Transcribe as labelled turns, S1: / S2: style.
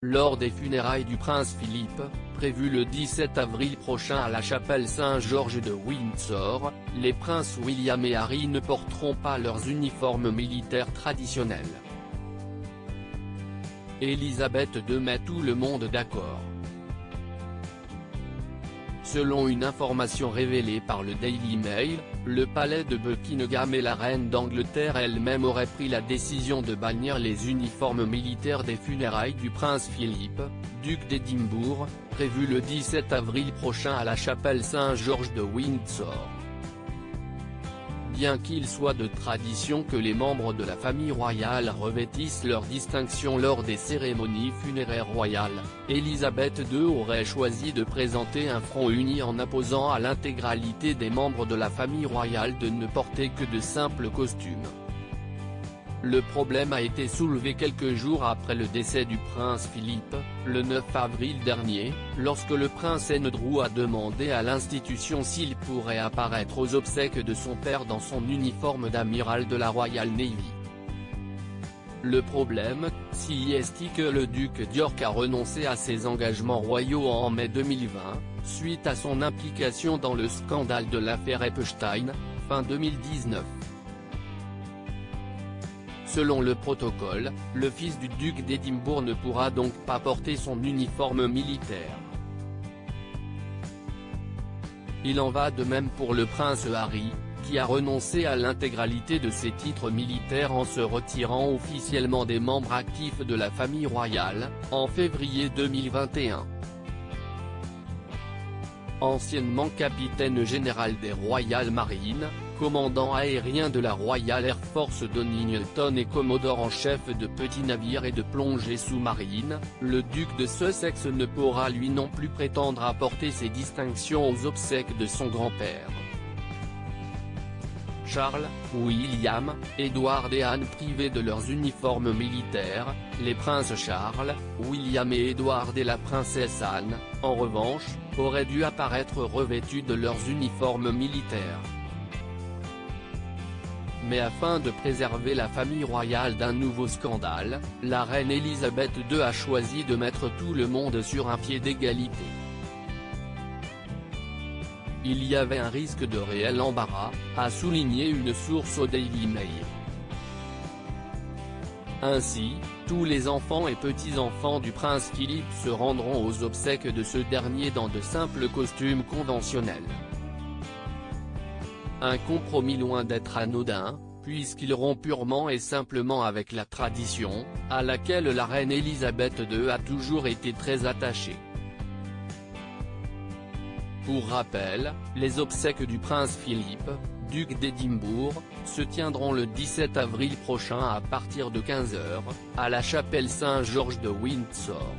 S1: Lors des funérailles du prince Philippe, prévues le 17 avril prochain à la chapelle Saint-Georges de Windsor, les princes William et Harry ne porteront pas leurs uniformes militaires traditionnels. Elisabeth II met tout le monde d'accord. Selon une information révélée par le Daily Mail, le palais de Buckingham et la reine d'Angleterre elle-même auraient pris la décision de bannir les uniformes militaires des funérailles du prince Philippe, duc d'Édimbourg, prévues le 17 avril prochain à la chapelle Saint-Georges de Windsor. Bien qu'il soit de tradition que les membres de la famille royale revêtissent leurs distinctions lors des cérémonies funéraires royales, Elisabeth II aurait choisi de présenter un front uni en imposant à l'intégralité des membres de la famille royale de ne porter que de simples costumes. Le problème a été soulevé quelques jours après le décès du prince Philippe, le 9 avril dernier, lorsque le prince Andrew a demandé à l'institution s'il pourrait apparaître aux obsèques de son père dans son uniforme d'amiral de la Royal Navy. Le problème, si est que le duc d'York a renoncé à ses engagements royaux en mai 2020, suite à son implication dans le scandale de l'affaire Epstein, fin 2019. Selon le protocole, le fils du duc d'Édimbourg ne pourra donc pas porter son uniforme militaire. Il en va de même pour le prince Harry, qui a renoncé à l'intégralité de ses titres militaires en se retirant officiellement des membres actifs de la famille royale, en février 2021. Anciennement capitaine général des Royal Marines, commandant aérien de la Royal Air Force Donington et commodore en chef de petits navires et de plongées sous-marines, le duc de Sussex ne pourra lui non plus prétendre à porter ses distinctions aux obsèques de son grand-père. Charles, William, Édouard et Anne privés de leurs uniformes militaires, les princes Charles, William et Édouard et la princesse Anne, en revanche, auraient dû apparaître revêtus de leurs uniformes militaires. Mais afin de préserver la famille royale d'un nouveau scandale, la reine Elisabeth II a choisi de mettre tout le monde sur un pied d'égalité. Il y avait un risque de réel embarras, a souligné une source au Daily Mail. Ainsi, tous les enfants et petits-enfants du prince Philippe se rendront aux obsèques de ce dernier dans de simples costumes conventionnels. Un compromis loin d'être anodin, puisqu'il rompt purement et simplement avec la tradition, à laquelle la reine Elisabeth II a toujours été très attachée. Pour rappel, les obsèques du prince Philippe, duc d'Édimbourg, se tiendront le 17 avril prochain à partir de 15 h, à la chapelle Saint-Georges de Windsor.